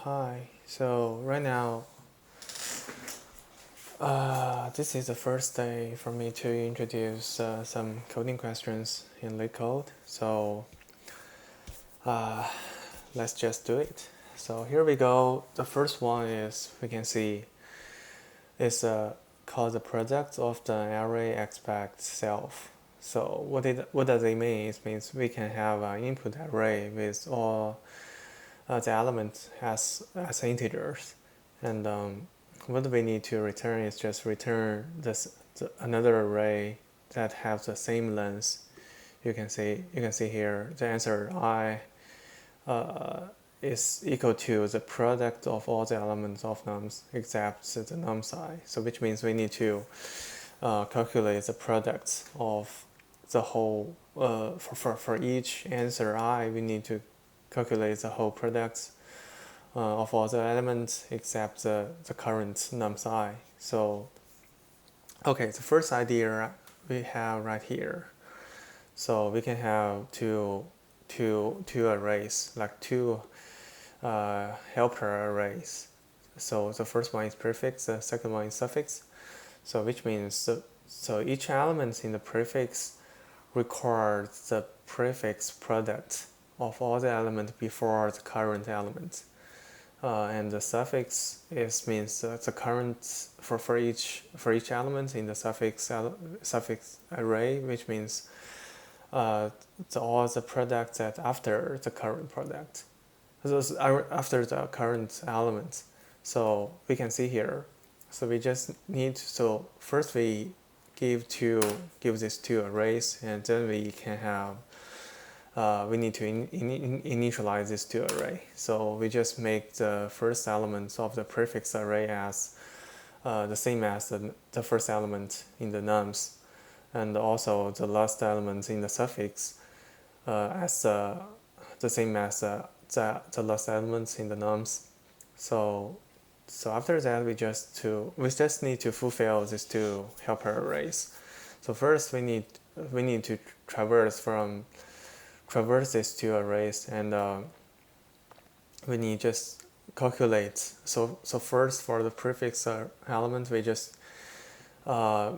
Hi. So right now, this is the first day for me to introduce some coding questions in leetCode. So uh, let's just do it. So here we go. The first one is we can see is called the product of the array expect self. So what does it mean? It means we can have an input array with all the elements as integers, and what we need to return is just return another array that has the same length. You can see here the answer I is equal to the product of all the elements of nums except the num size. So which means we need to calculate the products of the whole for each answer I, we need to calculate the whole products of all the elements except the current nums I. So okay, the first idea we have right here. So we can have two arrays, like two helper arrays. So the first one is prefix, the second one is suffix. So which means so each element in the prefix records the prefix product of all the elements before the current element. And the suffix means the current for each element in the suffix array, which means all the products that after the current product, those are after the current element. So we can see here. So we just need first we give these two arrays, and then we can have we need to initialize this two array. So we just make the first element of the prefix array as the same as the first element in the nums, and also the last element in the suffix as the same as the last elements in the nums. So after that we just need to fulfill these two helper arrays. So first we need to traverse these two arrays, and we need just calculate. So first for the prefix element, we just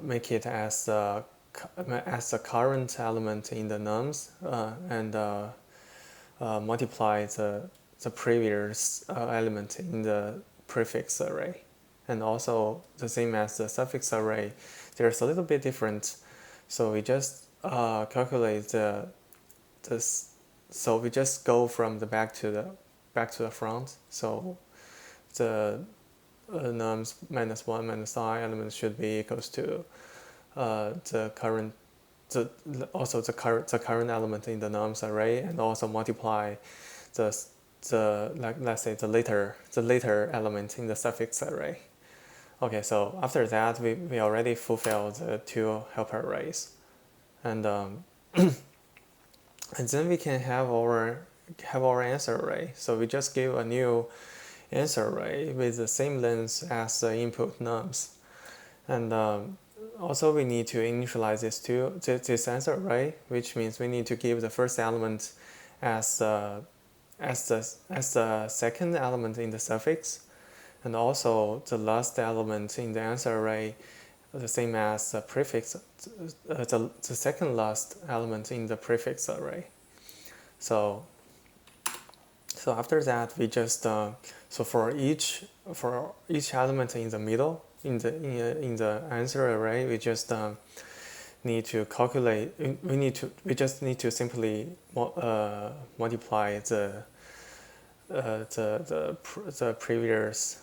make it as the current element in the nums, and multiply the previous element in the prefix array, and also the same as the suffix array. There's a little bit different. So we just calculate this. So we just go from the back to the front. So the nums minus 1 minus I element should be equals to the current element in the nums array, and also multiply let's say the later element in the suffix array. Okay, so after that we already fulfilled the two helper arrays, and and then we can have our answer array. So we just give a new answer array with the same length as the input nums, and also we need to initialize this answer array, which means we need to give the first element as the second element in the suffix, and also the last element in the answer array the same as the prefix, the second last element in the prefix array. So after that we just so for each element in the middle in the answer array, we just need to calculate. We just need to simply multiply the previous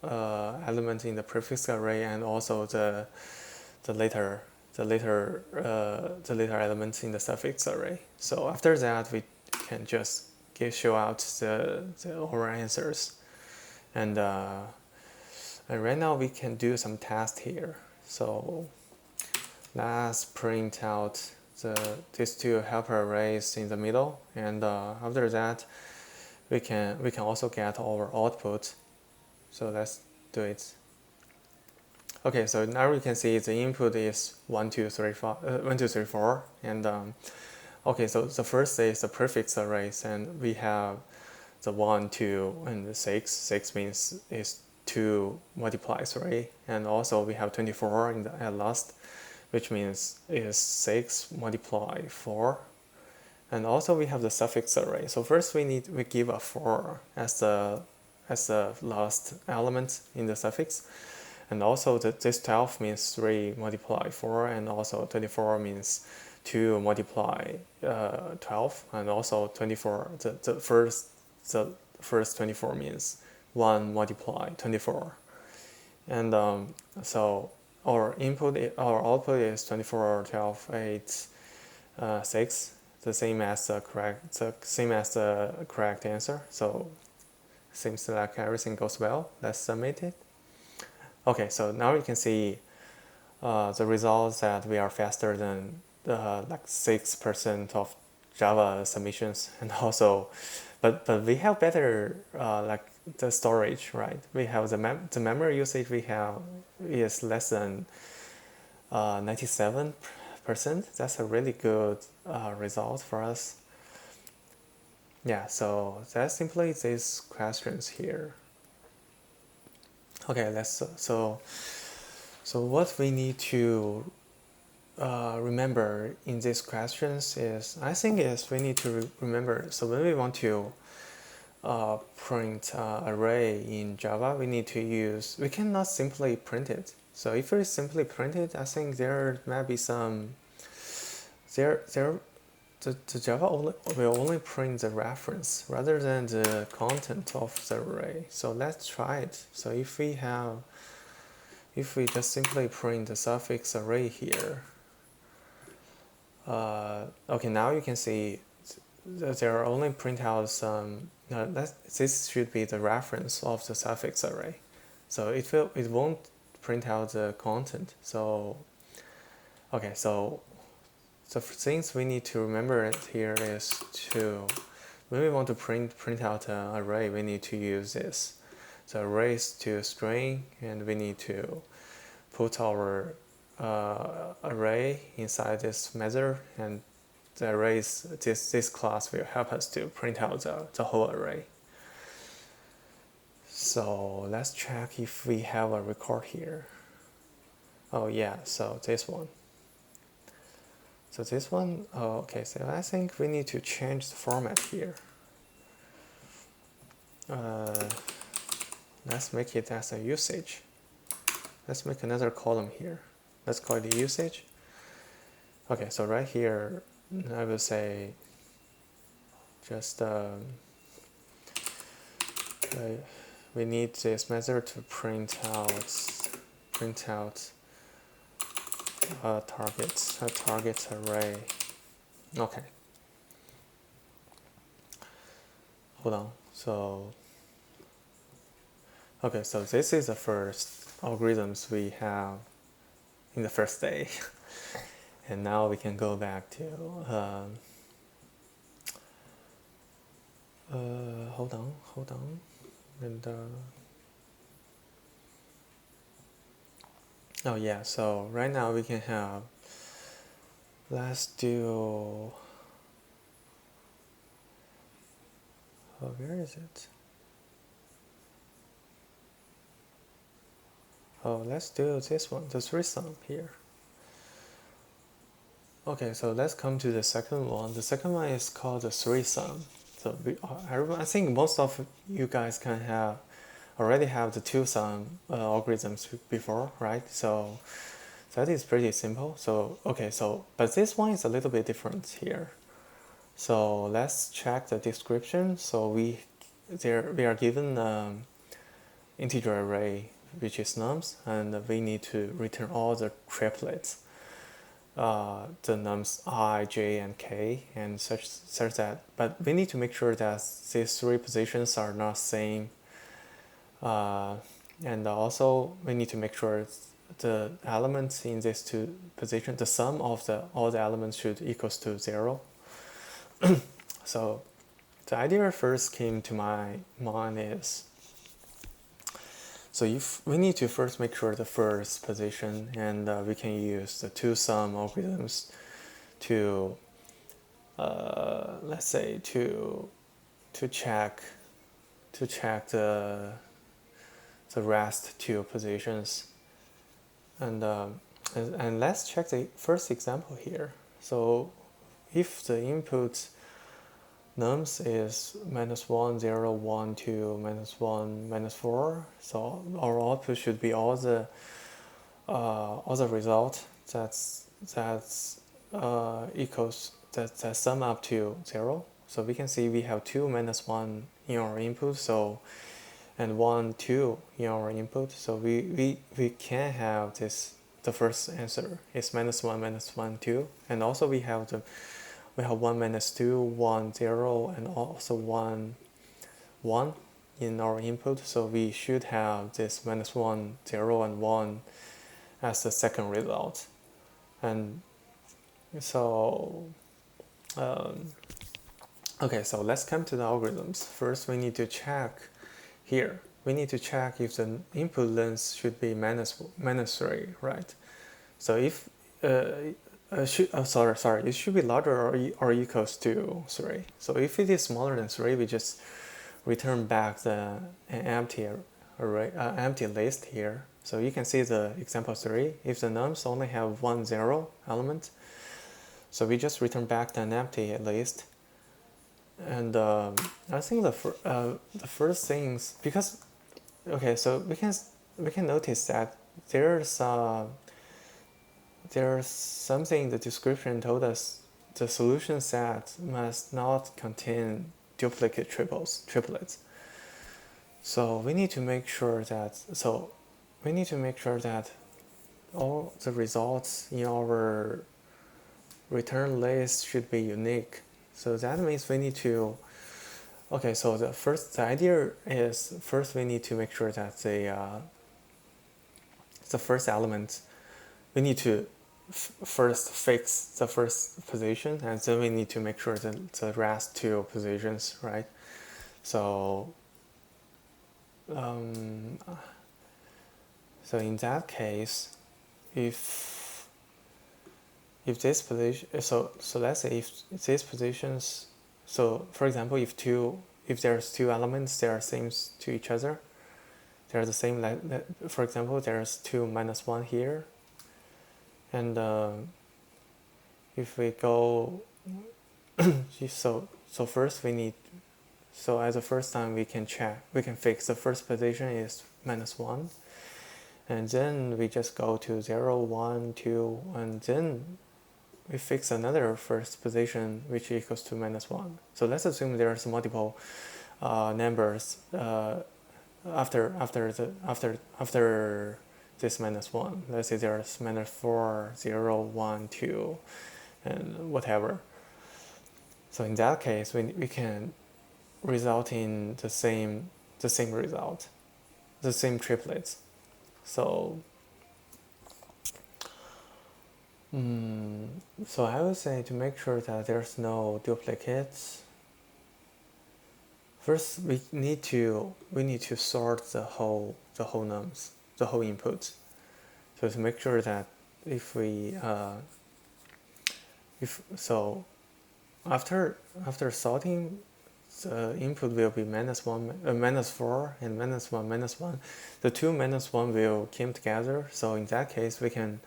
element in the prefix array, and also the later elements in the suffix array. So after that we can just show out our answers, and right now we can do some tests here. So let's print out these two helper arrays in the middle, and after that we can also get our output. So let's do it. Okay, so now we can see the input is 1 2 3 4, and okay, so the first is the prefix arrays, and we have the 1, 2, and the 6. 6 means is 2 multiplies 3, and also we have 24 in the at last, which means is 6 multiply 4. And also we have the suffix array. So first we give a 4 as the last element in the suffix, and also this 12 means 3 multiply 4, and also 24 means 2 multiply 12, and also 24 the first 24 means 1 multiply 24, and so our output is 24, 12, 8, 6, the same as the correct answer. So seems like everything goes well. Let's submit it. Okay, so now you can see the results that we are faster than like 6% of Java submissions, and also, but we have better like the storage, right? We have the memory usage we have is less than 97%. That's a really good result for us. Yeah, so that's simply these questions here. Okay, so what we need to remember in these questions is, I think is we need to remember, so when we want to print array in Java, we need to we cannot simply print it. So if we simply print it, I think there might be some, the Java will only print the reference rather than the content of the array. So let's try it. So if we just simply print the suffix array here, okay, now you can see that there are only print out some. This should be the reference of the suffix array, so it won't print out the content. So okay, so the things we need to remember here is when we want to print out an array, we need to use this. So array is to string, and we need to put our array inside this method, and the arrays, this class will help us to print out the whole array. So let's check if we have a record here. Oh yeah, so this one. So this one, oh, okay, so I think we need to change the format here. Let's make it as a usage. Let's make another column here. Let's call it usage. Okay, so right here, I will say just we need this method to print out a target array. Okay. Hold on. So okay, so this is the first algorithms we have in the first day. And now we can go back to hold on, and oh yeah, so right now we can have, let's do, where is it? Oh, let's do this one, the threesome here. Okay, so let's come to the second one. The second one is called the threesome. So I think most of you guys already have the two-sum algorithms before, right? So that is pretty simple. So okay, so but this one is a little bit different here. So let's check the description. So we are given integer array which is nums, and we need to return all the triplets, the nums I, j, and k, and such that. But we need to make sure that these three positions are not same, and also we need to make sure the elements in these two positions, the sum of all the elements should equals to 0. So the idea first came to my mind is, so if we need to first make sure the first position, and we can use the two-sum algorithms to let's say to check check the rest two positions. And let's check the first example here. So if the input nums is -1, 0, 1, 2, -1, -4, so our output should be all the result that's equals that sum up to 0. So we can see we have 2 -1 in our input, so and 1 2 in our input, so we can have this. The first answer is -1 -1 2, and also we have 1 -2 1 0 and also 1 1 in our input, so we should have this -1 0 and 1 as the second result. And so okay, so let's come to the algorithms. First we need to check here. We need to check if the input length should be -3, right? So if it should be larger or equals to 3. So if it is smaller than 3, we just return back an empty array, empty list here. So you can see the example 3. If the nums only have 1 0 element, so we just return back an empty list. And I think the first things, because okay, so we can notice that there's something in the description told us the solution set must not contain duplicate triplets. So we need to make sure that all the results in our return list should be unique. So that means we need to, okay, so the idea is first we need to make sure that the first element, we need to first fix the first position, and then we need to make sure that the rest two positions, right? So so in that case, if this position, so let's say if these positions, so for example, if there's two elements, they are same to each other, they're the same, for example, there's 2 -1 here, and if we go so first we need, so as the first time we can fix the first position is -1, and then we just go to 0 1 2, and then we fix another first position which equals to -1. So let's assume there's multiple numbers after this -1. Let's say there's -4, 0, 1, 2, and whatever. So in that case, we can result in the same result, the same triplets. So so I would say to make sure that there's no duplicates, first we need to sort the whole nums, the whole inputs. So to make sure that if we after sorting, the input will be -1, -4, and -1, -1. The two -1 will come together. So in that case, we can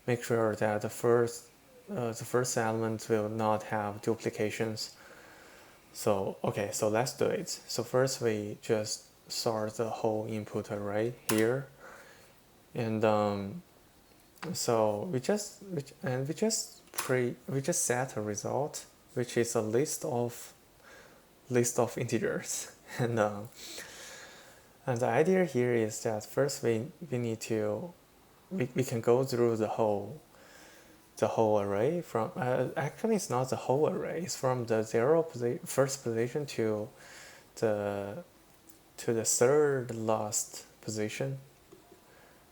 make sure that the first element will not have duplications. So okay, so let's do it. So first we just sort the whole input array here, and so we just set a result which is a list of integers, and the idea here is that first we need to we can go through the whole array from actually it's not the whole array, it's from the first position to the third last position.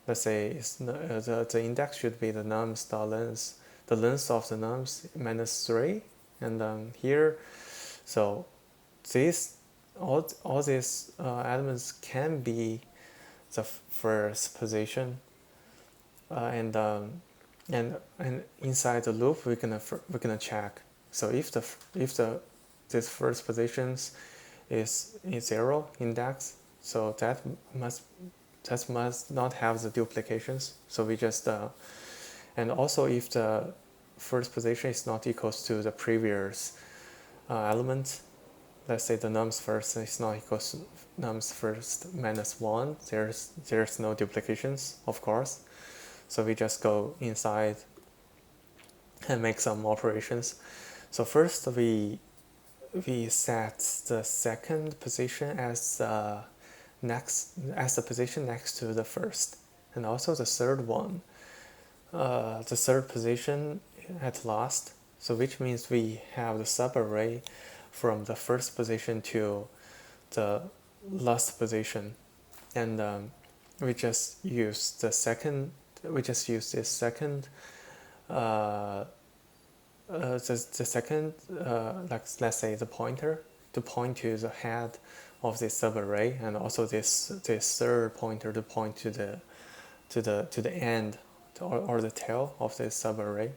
Let's say it's the index should be the nums the length of the nums -3, and here, so all these elements can be the first position, and inside the loop we're gonna check. So if these first positions is 0 index, so that must not have the duplications. So we just and also if the first position is not equals to the previous element, let's say the nums first is not equals to nums first minus 1, there's no duplications, of course. So we just go inside and make some operations. So first we set the second position as the position next to the first, and also the third one, the third position at last. So which means we have the subarray from the first position to the last position, and we just use the second. We just use this second. The second, like let's say the pointer, to point to the head of this subarray, and also this third pointer to point to the end or the tail of this subarray.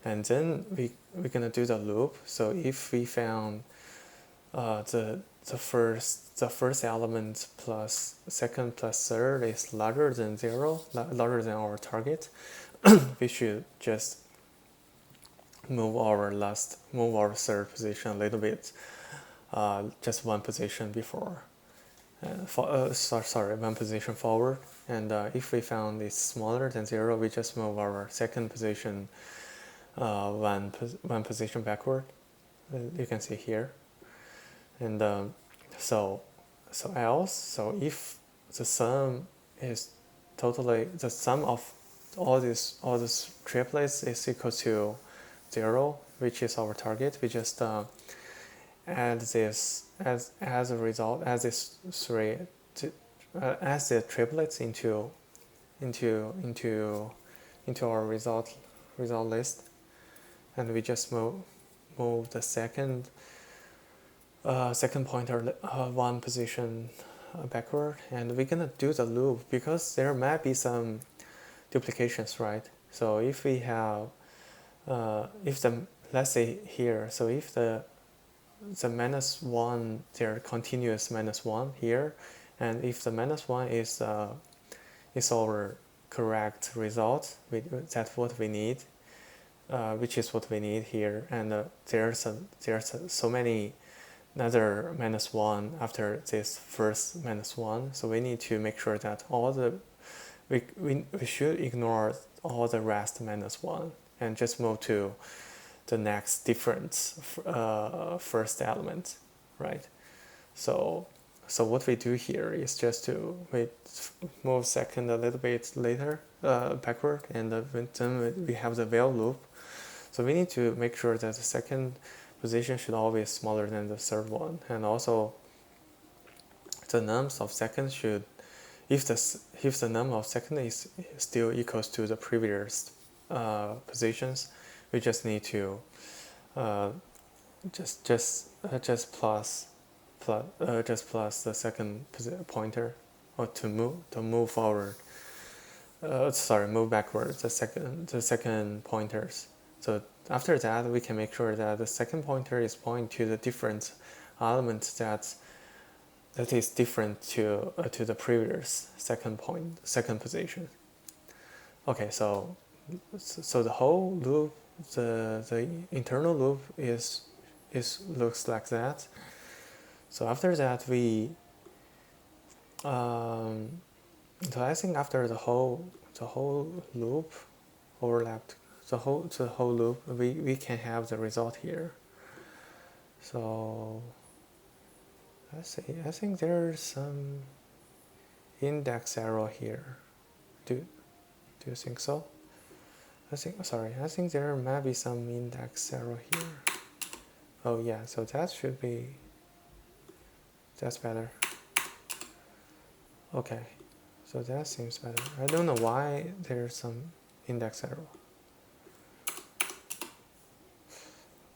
And then we're gonna do the loop. So if we found the first element plus second plus third is larger than 0, larger than our target, we should just move our third position a little bit, just one position before, one position forward. And if we found it's smaller than 0, we just move our second position one position backward. You can see here. And so else, so if the sum is totally, the sum of all these triplets is equal to 0, which is our target, we just add this as a result, as this as the triplets into our result list, and we just move the second pointer one position backward, and we're gonna do the loop because there might be some duplications, right? So if we have let's say here, so if the minus 1, there continuous minus 1 here, and if the minus 1 is our correct result, that's what we need, which is what we need here, and there's so many another minus 1 after this first minus 1, so we need to make sure that we should ignore all the rest minus 1 and just move to the next different first element, right? So what we do here is just to move second a little bit later backward, and then we have the while loop. So we need to make sure that the second position should always be smaller than the third one, and also the nums of second should, if the num of second is still equals to the previous positions, we just need to just plus the second pointer, or to move forward. Move backward the second pointers. So after that, we can make sure that the second pointer is pointing to the different element that is different to the previous second position. Okay, so the whole loop, the internal loop looks like that. So after that, so I think after the whole loop overlapped, the whole loop, we can have the result here. So let's see, I think there's some index error here. Do you think so? I think there might be some index error here. Oh yeah, so that's better. Okay, so that seems better. I don't know why there's some index error.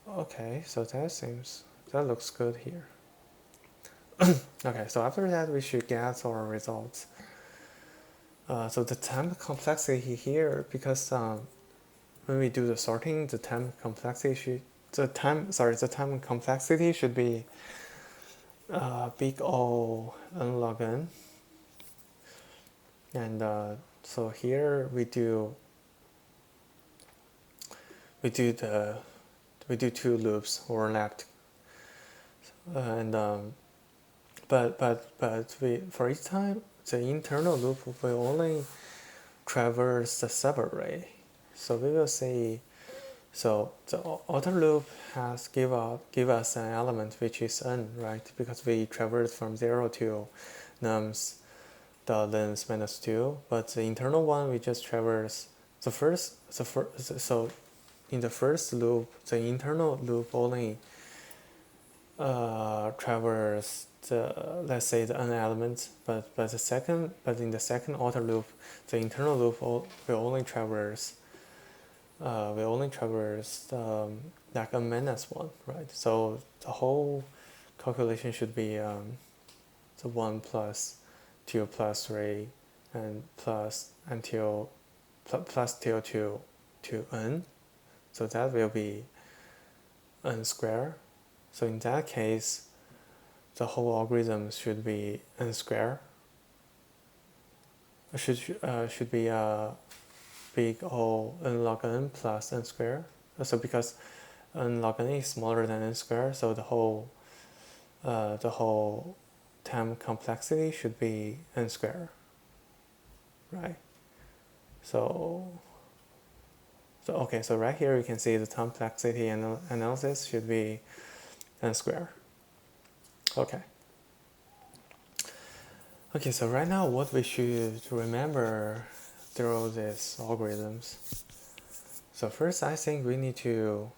Okay, so that looks good here. Okay, so after that we should get our results. So the time complexity here, because when we do the sorting, the time complexity should be big O n log n, and so here we do two loops overlapped, and but we, for each time the internal loop will only traverse the subarray. So we will say, so the outer loop has give us an element which is n, right? Because we traverse from 0 to nums the length -2, but the internal one we just traverse so in the first loop the internal loop only traverse let's say the n elements, but in the second outer loop the internal loop will only traverse like n minus 1, right? So the whole calculation should be the 1 plus 2 plus 3 and plus until plus till to n, so that will be n square. So in that case the whole algorithm should be n square, should be big O n log n plus n square. So because n log n is smaller than n square, so the whole time complexity should be n square, right? So okay, so right here you can see the time complexity analysis should be n square. Okay, so right now what we should remember through these algorithms. So first I think we need to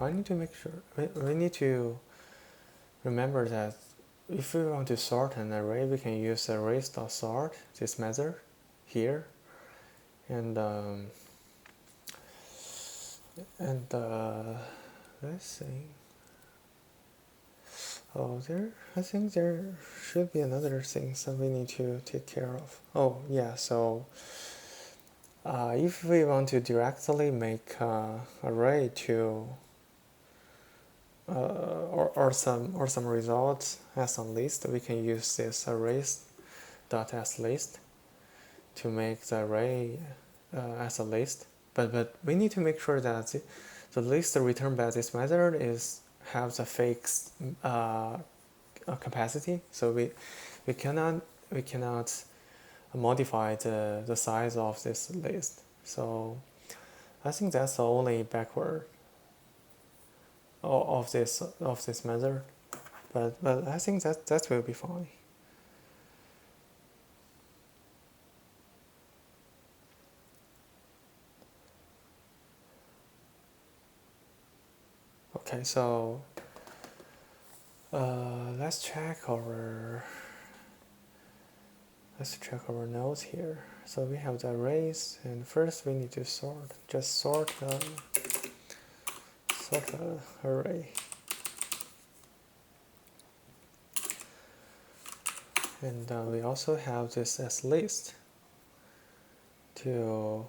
I need to make sure we need to remember that if we want to sort an array, we can use arrays.sort, this method here, and let's see. I think there should be another thing that we need to take care of. Oh yeah, so if we want to directly make array to or some results as a list, we can use this arrays.asList to make the array as a list. But we need to make sure that the list returned by this method has a fixed capacity. So we cannot modify the size of this list. So I think that's the only backward of this method, but I think that will be fine. Okay, so let's check our nodes here. So we have the arrays, and first we need to sort the array, and we also have this as list to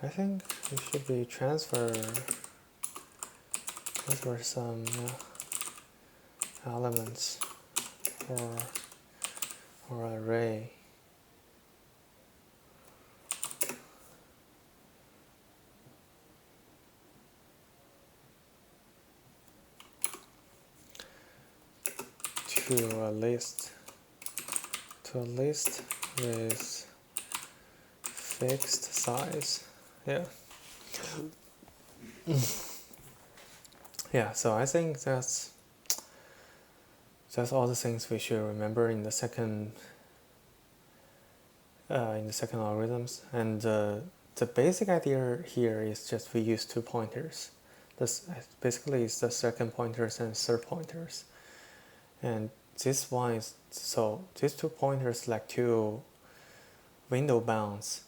I think it should be transfer some elements or array. To a list with fixed size. Yeah. Yeah, so I think that's all the things we should remember in the second algorithms. And the basic idea here is just we use 2 pointers. This basically is the second pointers and third pointers. And this one is, so these 2 pointers like 2 window bounds.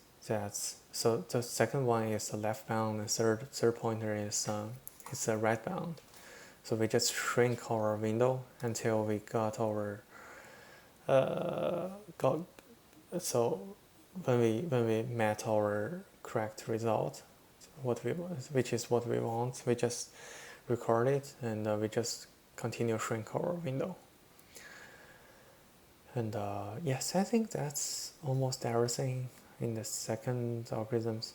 So the second one is the left bound, and third pointer is a right bound. So we just shrink our window until we got our so when we met our correct result, which is what we want, we just record it and we just continue shrink our window. And yes, I think that's almost everything in the second algorithms.